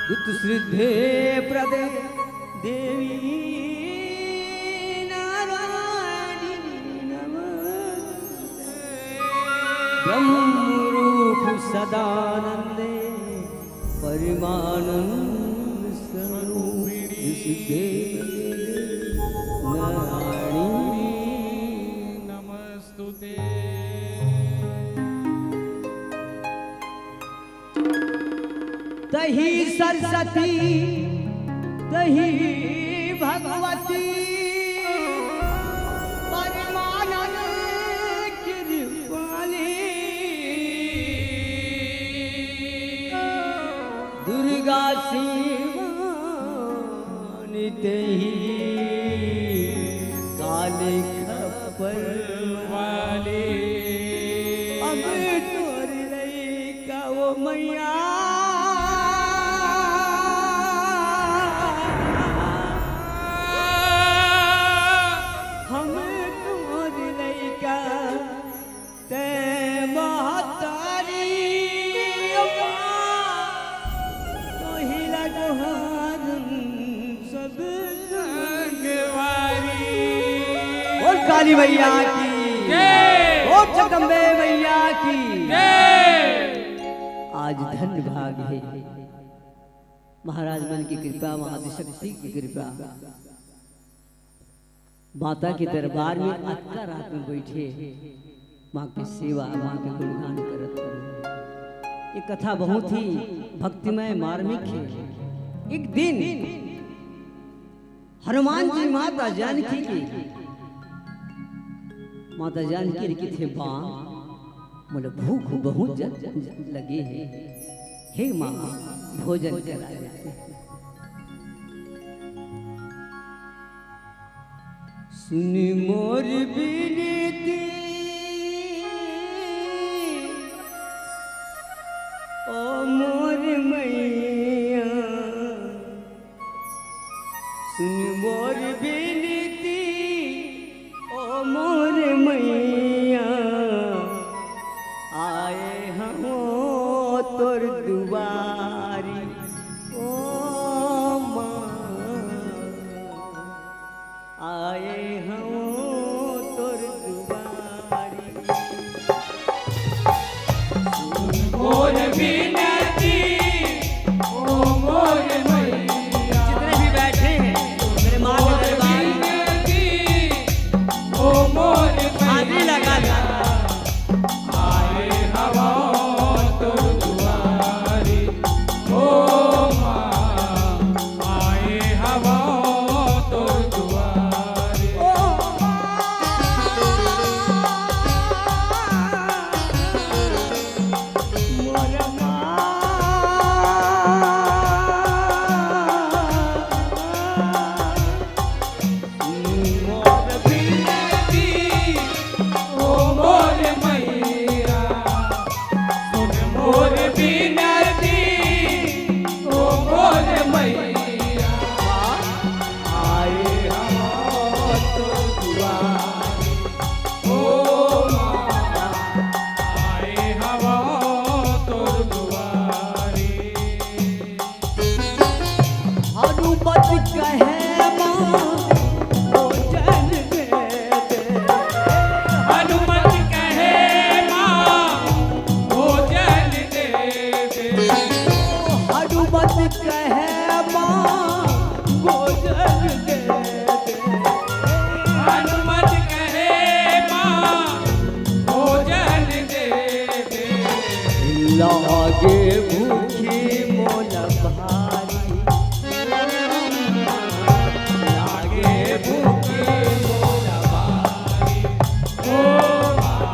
दुतश्रिद्धे प्रदे देवी नारायणी नमस्ते ब्रह्मरूप सदानंदे परिमानंद स्वरूप सिद्धे नारायणी नमस्तुते। तही सरस्वती तही भगवती परमानंद कृपाली दुर्गा शिवानी तही काली खप्पर वाली अब तोर लइका वो मैया काली मैया की जय, ओ जगदम्बे मैया की जय। आज धन्य भाग है महाराज मन की कृपा, महाशक्ति की कृपा, माता के दरबार में अक्का रात में बैठे माँ की सेवा, माँ के गुणगान करत। ये कथा बहुत ही भक्तिमय मार्मिक है। एक दिन हनुमान जी माता जानकी की माता जानकी की थे बाँ बोले भूख बहुत लगी है, हे माँ भोजन करा देते। सुनी मोर बिनती ओ मोर मैया, सुनी मोर बिनती ओ मोर मैया, आए हम तोर दुआरी ओ माँ, आए हम तोर दुआरी। मोर बिनती ओ मोर मैया, जितने भी बैठे हैं मेरे माँ के दरबार आदि लगा था। आए हवा तोर दुआरी ओ माँ, आए हवा तोर दुआरी ओ मोर लागे भूखी मोल भारी, लागे भूखी मोल भारी ओ माँ,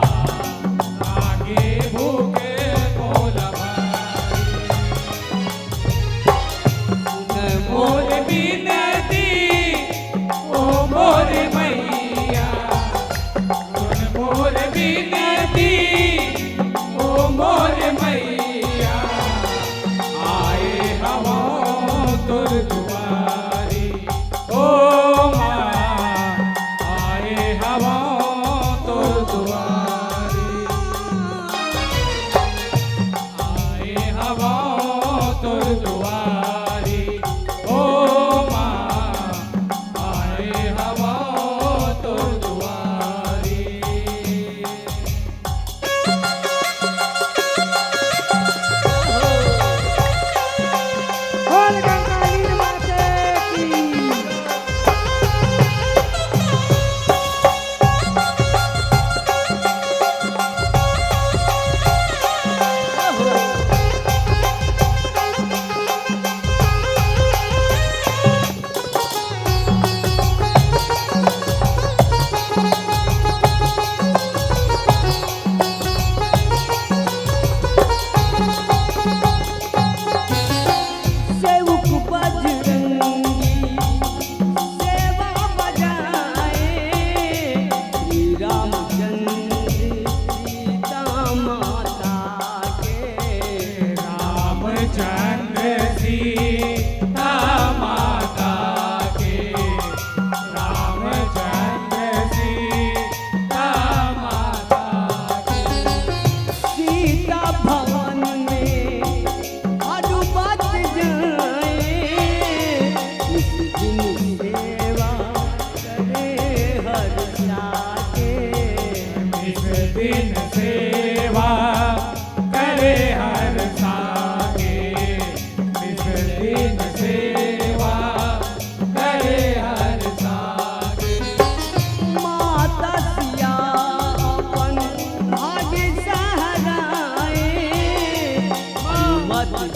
आगे भूखे मोल भारी।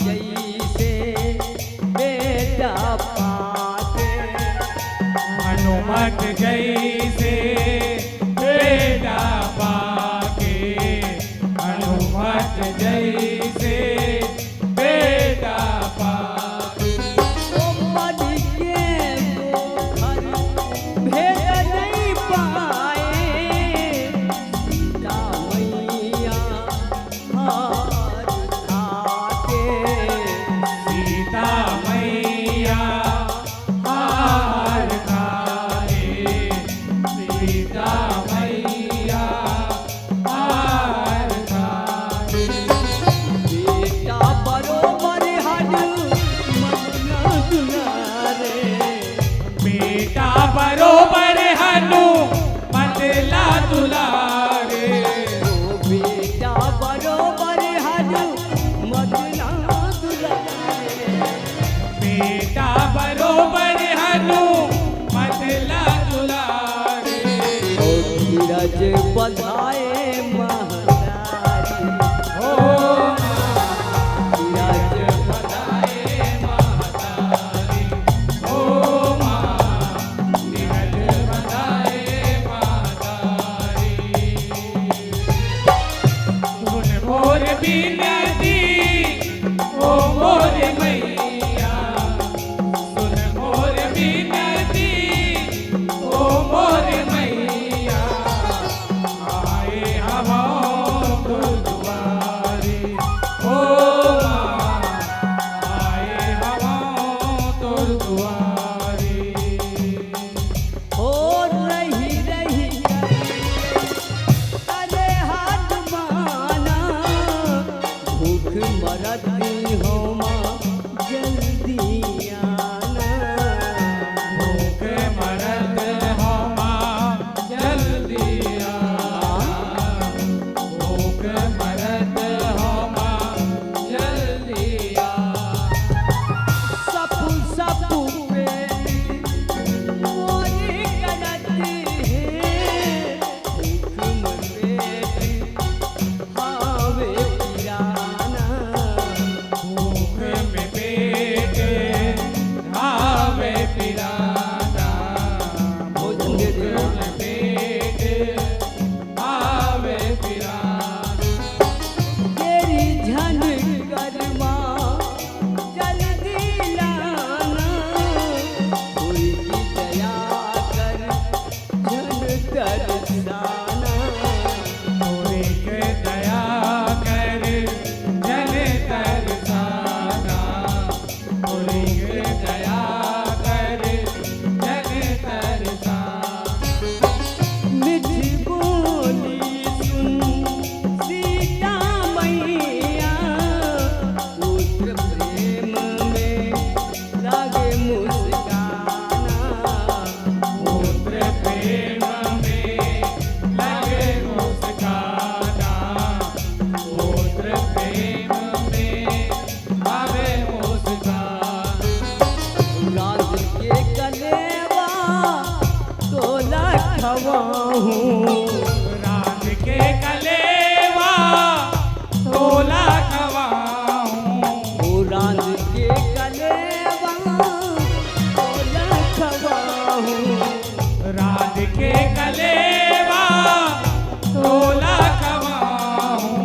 जैसे बेटा पाके हनुमत जैसे बेटा पाके हनुमत जैसे बेटा पाके ओ मन के वो घर भेज नहीं पाए सीता मैया हार थाके सीता मैया हार खाए सीता मैया हार खाए बेटा बरोबर हनु मदना दुलारे बेटा बरोबर हनु बदला दुलारे ओ बेटा बरोबर हनु मदना दुलारे बेटा बरोबर हनु बदला दुलारे ओ धीरज बधाए महतारी ओ धीरज बधाए महतारी ओ माँ निहल बधाए महतारी सुन मोर बिनती ओ मोर मैया सुन मोर बिनती ओ मोर मैया आए हवा दुआरे ओ माँ आए हवा तोर दुआरे ओ रही रही अरे हाथ माना भूख मरती हो माँ जल्दी आना भूख मरत हो माँ जल्दी आना भूख मरत हो माँ जल्दी आना सपू सपू पे मोरी करती है भूख मरती हावे पिराना भूख में पेट आवे पिराना भोजन दे दे भूख में पेट आवे पिराना तेरी झन करमा जल्दी लाना कोई की दया कर झन तरसाना कोई के दया कर जन तरसाना कोई के दया कर जन तरसाना मिठी बोली सुन सीता मैया पुत्र प्रेम में लागे मुस्काना पुत्र प्रेम में लगे मुस्काना पुत्र प्रेम में आवे मुस्काना राज के कलेवा तोला खवाहूँ रात के कलेवा तोला खवाऊं ओ राज के कलेवा तोला खवाहूँ रात के कलेवा तोला खवाऊं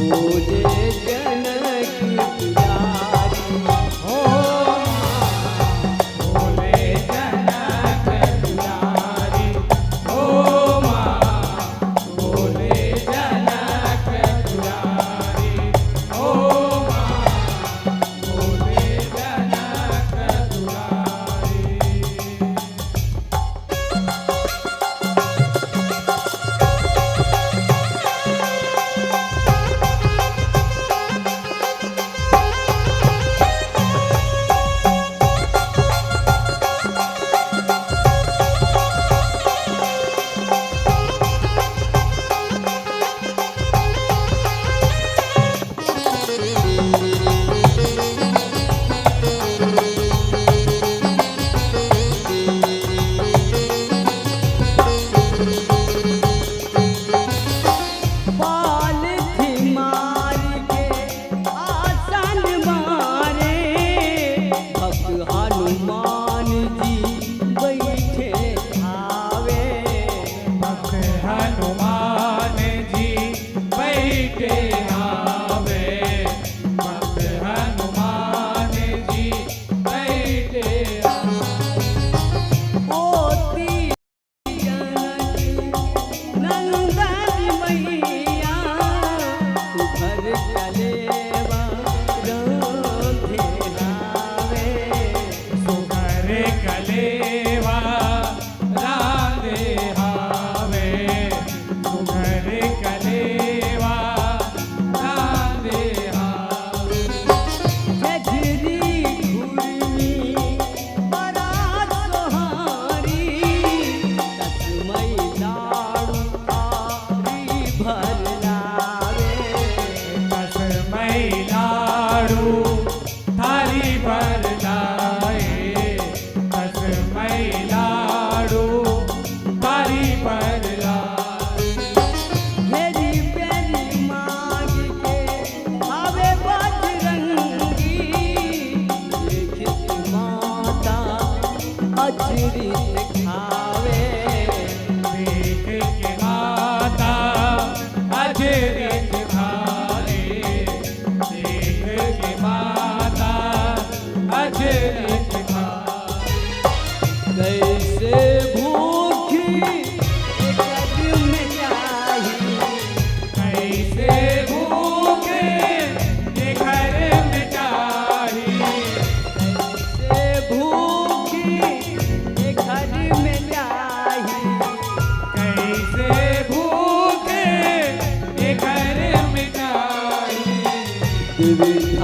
बोले जनक प्यारी ओ बोले जनक दुलारी ओ माँ बोले जनक दुलारी ओ माँ बोले जनक दुलारी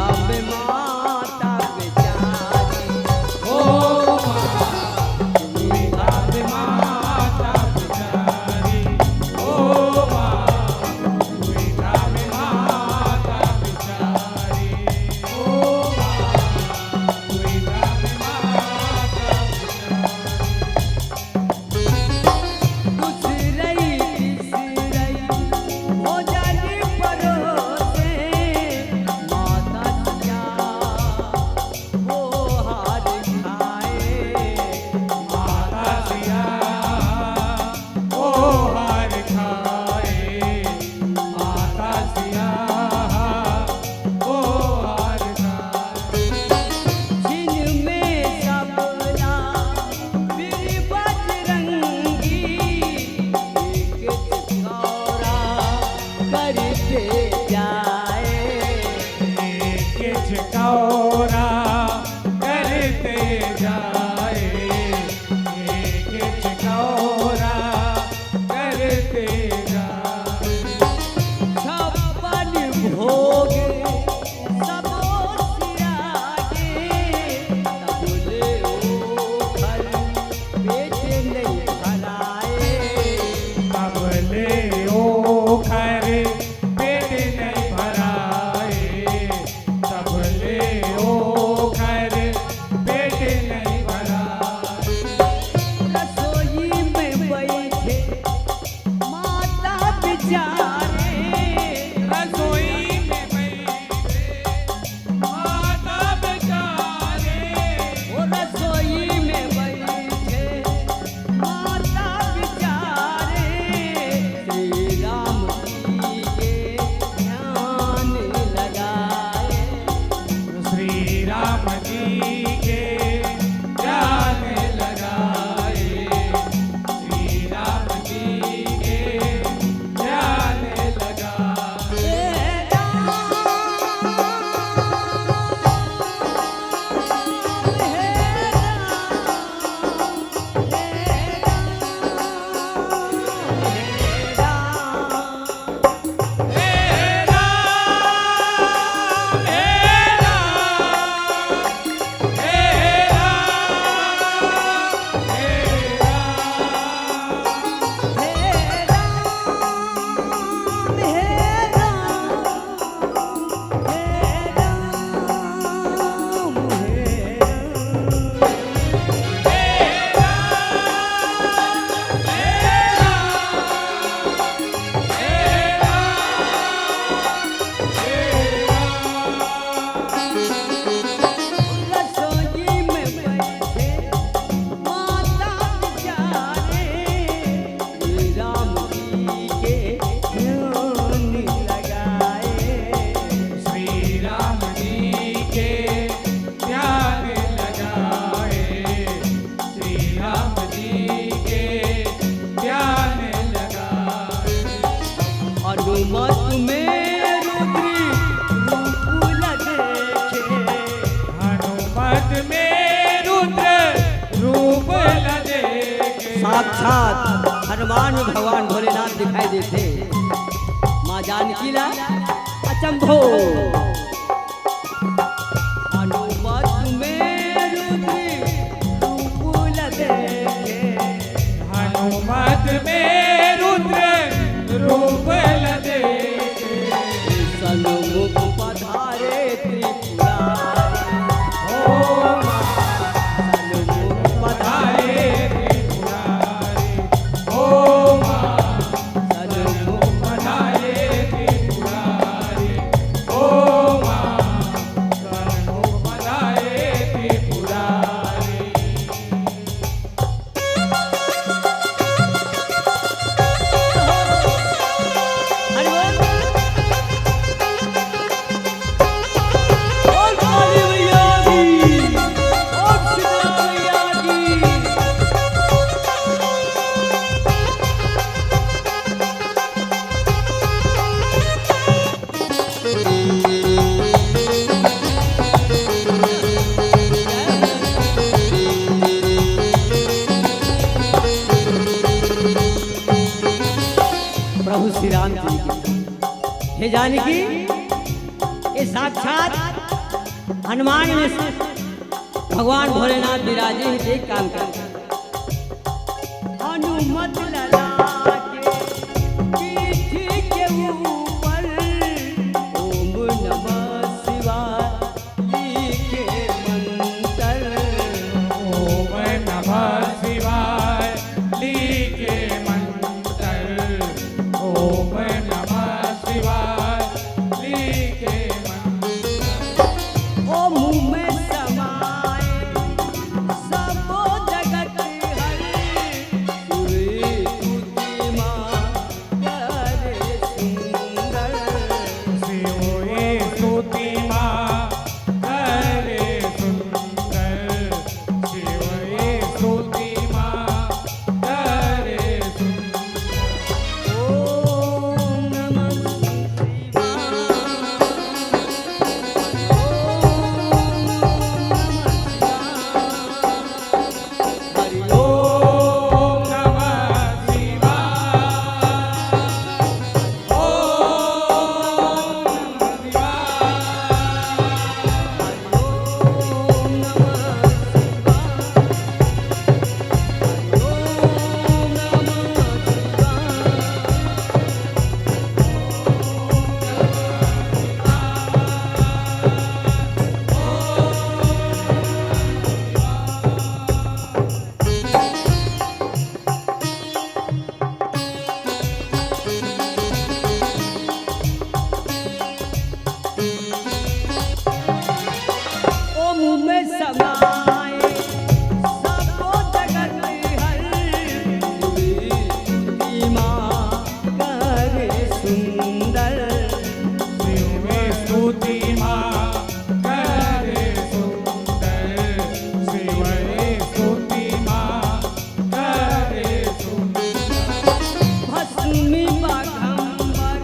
धाम माता बेचारी ओ माँ सुविधा में माता पिचारी ओ माँ सुविधा में माता पिचारी ओ माँ सुविधा में माता दूसरई तीसरई भोजन परोसे माता पिता वो हार खाए माता सिया ओ हार खाए माता सिया ओ हार खाए जिनमें सबला वीर बजरंगी एक चितौरा करते जाए एक चितौरा करते जाए एक चितौरा करते जाए छप्पन भोग सबो सिरागे तबले ओ घर पेट नहीं भराए तबले ओ खर पेट नहीं भराए तबले ओ खर पेट नहीं भराए रसोई में बैठे माता बिचारे रसोई में बैठे माता बेचारे वो रसोई में बैठे माता बिचारे श्री राम जी के ध्यान लगाए श्री राम जी के ध्यान लगाए श्री राम जी के ध्यान लगाए हे राम, हे राम, हे राम, हे राम। हे राम हे राम हे राम हे राम हे रसोई में बैठे माता बिचारे श्री राम जी के ध्यान लगाए श्री राम जी के ध्यान लगाए श्री राम जी के ध्यान लगाए हनुमत में रुद्री रूप लदेखे हनुमत में रुद्र रूप लदेखे साक्षात हनुमान भगवान भोलेनाथ दिखाई देते माँ जानकी ला अचंभो हनुमत में रुद्री रूप लदेखे हनुमत में रुद्र रूप लदेखे सन्मुख पधारे त्रिपुरारी ओ माँ सन्मुख पधारे पधारे त्रिपुरारी ओ माँ सन्मुख पधारे त्रिपुरारी ओ माँ सन्मुख पधारे त्रिपुरारी प्रभु श्री राम जी की हे जानकी ये साक्षात हनुमान में भगवान भोलेनाथ विराजे हैं, एक काम कर हनुमत लला के पीठ के ऊपर ओम नमः शिवाय लिखे मंत्र। ओम नमः शिवाय लिखे मंत्र। ओम नमः शिवाय लिखे मंत्र। ओ मुँह में समाए सबो जगत हरे सूर्य स्तुति माँ करे सुंदर। शिवोए स्तुति माँ करे सुंदर। शिवोए स्तुति माँ करे सुंदर। ओम नमः शिवाय। ओम नमः शिवाय। ओम नमः ओ मुँह में समाए सबो जगत हरे सूर्य स्तुति माँ करे सुंदर। शिवोए स्तुति माँ करे सुंदर। शिवोए स्तुति माँ करे सुंदर। भस्मी बाघंबर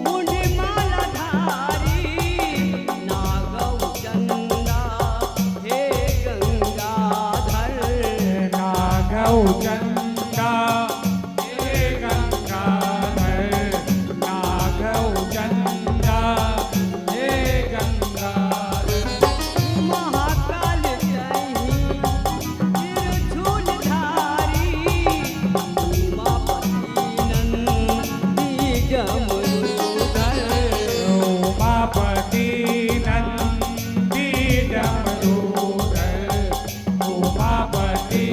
मुंड माला धारी नागौ चंदा हे गंगाधर। नागौ चंदा हे गंगाधर। नागौ चंदा हे गंगाधर। महाकाल जही त्रिशूलधारी उमापति नंदी डमरूधर। उमापति नंदी डमरूधर। उमापति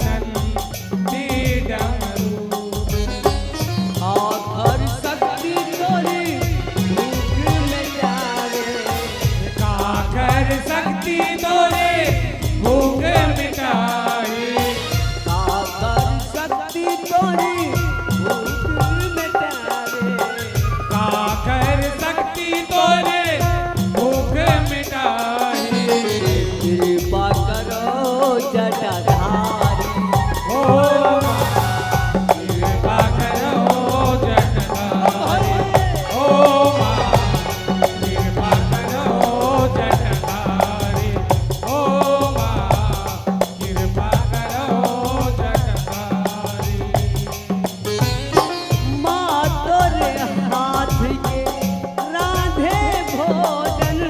नंदी डमरूधर। आखर शक्ति तोरी भूख मिटावे। काकर शक्ति तोरे भूख मिटाए। आखर शक्ति तोरी भूख मिटावे। काकर शक्ति तोरे भूख मिटाए। कृपा करो जटाधारी। ओ माँ कृपा करो जटाधारी। ओ माँ कृपा करो जटाधारी। ओ माँ कृपा करो जटाधारी। माँ तोरे हाथ के राधे भोजन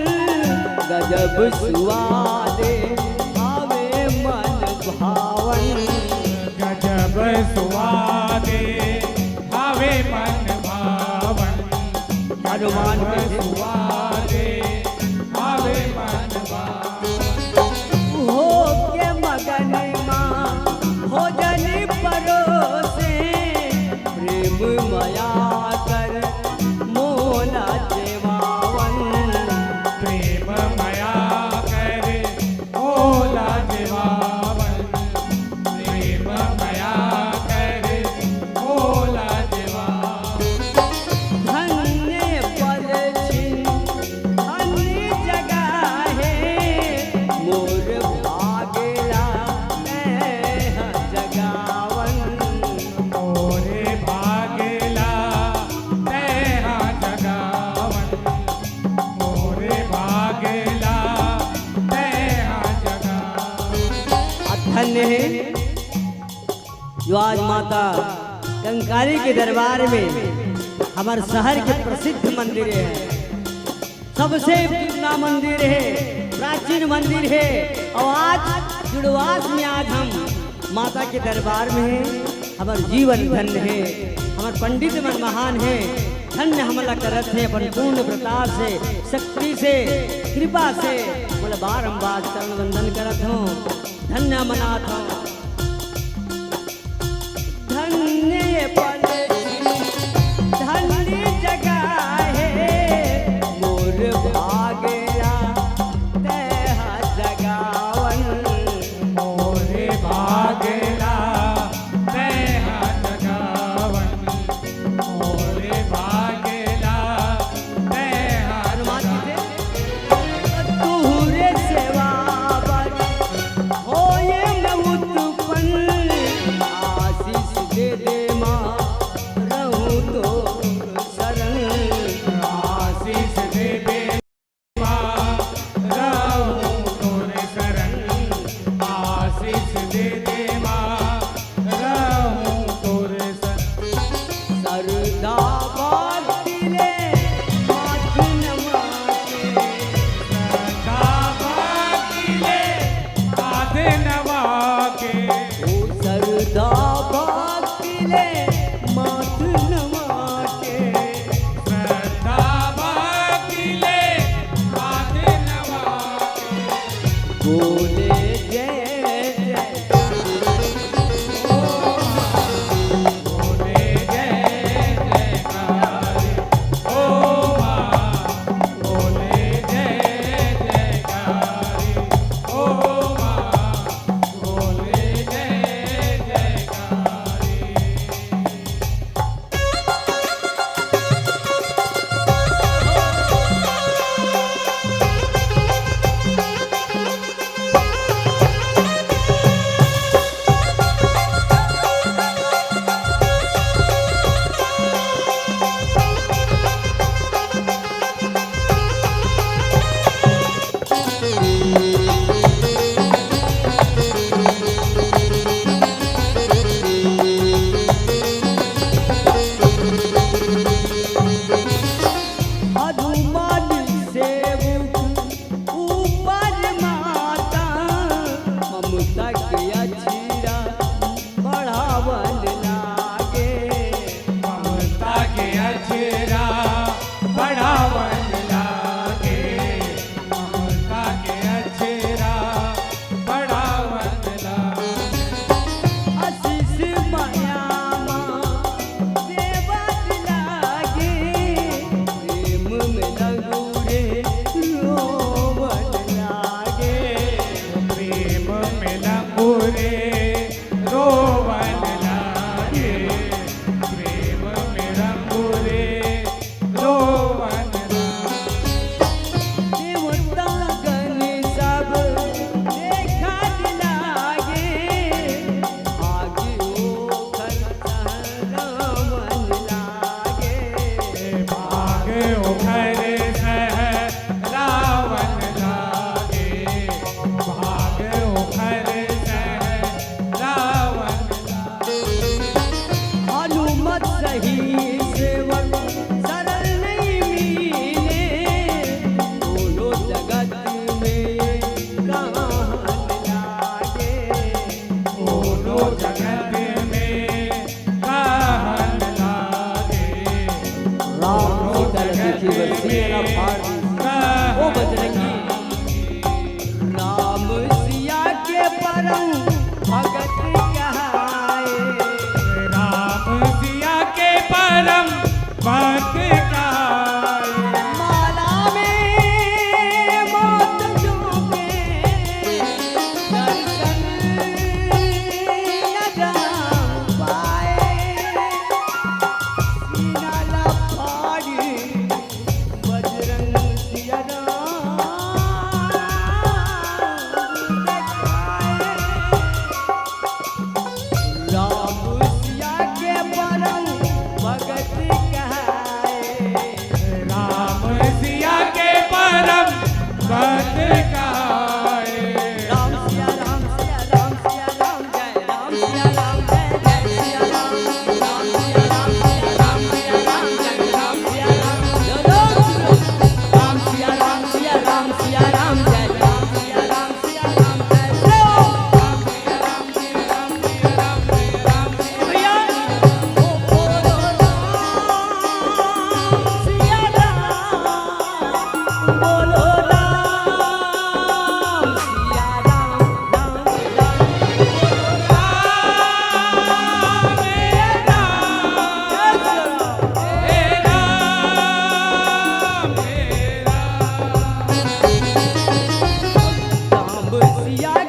गजब सुआदे आवे मन भावन। गजब सुवादे भावे मन भावन। हनुमान गजब के सुवादे भावे मन भावन। हो के मगन माँ भोजन परोसे प्रेम मया कर मोला जेवावन। प्रेम मया कर ओला जीवावन। प्रेम मया कर ओला जीवावन। धन्य पद छिन धन्य जगह है मोर भागेला मैं जगावन। मोरे भागेला तेहा जगावन। मोरे भागेला तेहा जगावन। धन्य है जो आज माता कंकाली के दरबार में हमारे शहर के प्रसिद्ध मंदिर है, सबसे पुराना मंदिर है। प्राचीन मंदिर है और आज जुड़वास में आज हम माता के दरबार में हैं। हमार जीवन धन्य है, हमार पंडित मन महान है, धन्य हमला करत है अपन पूर्ण प्रताप से, शक्ति से, कृपा से बोले बारंबार चरण वंदन करत हूँ, धन्य मनात हूँ। धन्य पल धन्य जगह है मोर भागेला तेहा जगावन, मोरे भागेला तेहा जगावन, मोरे भागेला तेहा तुहरे सेवा बर होए मैं उत्पन्न, आशीष दे दे माँ रहूं तो शरण, आशीष दे दे माँ रहूं तोरे शरण, आशीष दे दे माँ रहूं तोरे शरण। सरदा बातिले माथ नमा के, ओ सरदा बातिले माथ नमा के, बोले जय जय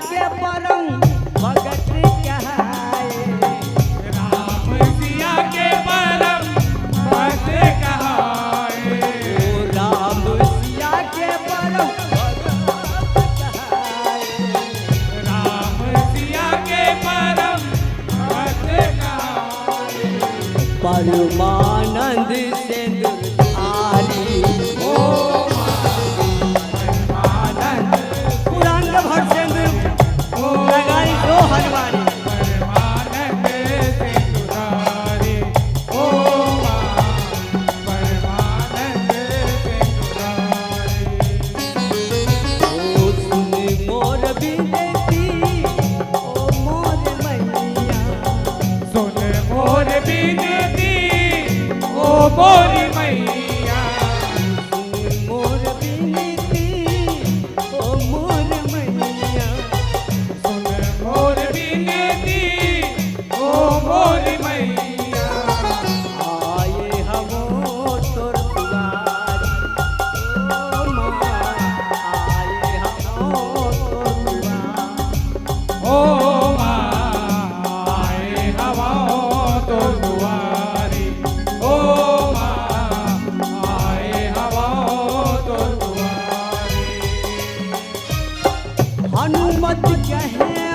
के परम भगत कहाए। राम सिया के परम भक्त कहाए। ओ राम सिया के परम भगत कहाए। राम सिया के परम भक्त कहाए। परमानंद सिंदूरधारी ओ परमानंद पुराण भर सिंदूर लगाई दो हनुमानी। परमानंद सिंदूरधारी। ओ परमानंद सिंदूरधारी। ओ सुन मोर बिनती ओ मोर मैया। सुन मोर बिनती ओ मोरी मैया। सुन मोर बिनती ओ मोर मैया। सुन मोर बिनती ओ मोरी मैया। आए हमो तोर दुआरी ओ माँ। आए हमो तोर दुआरी। ओ माँ आए हवा तो दुआरी। ओ माँ आए हवा तो दुआरी। हनुमत कहे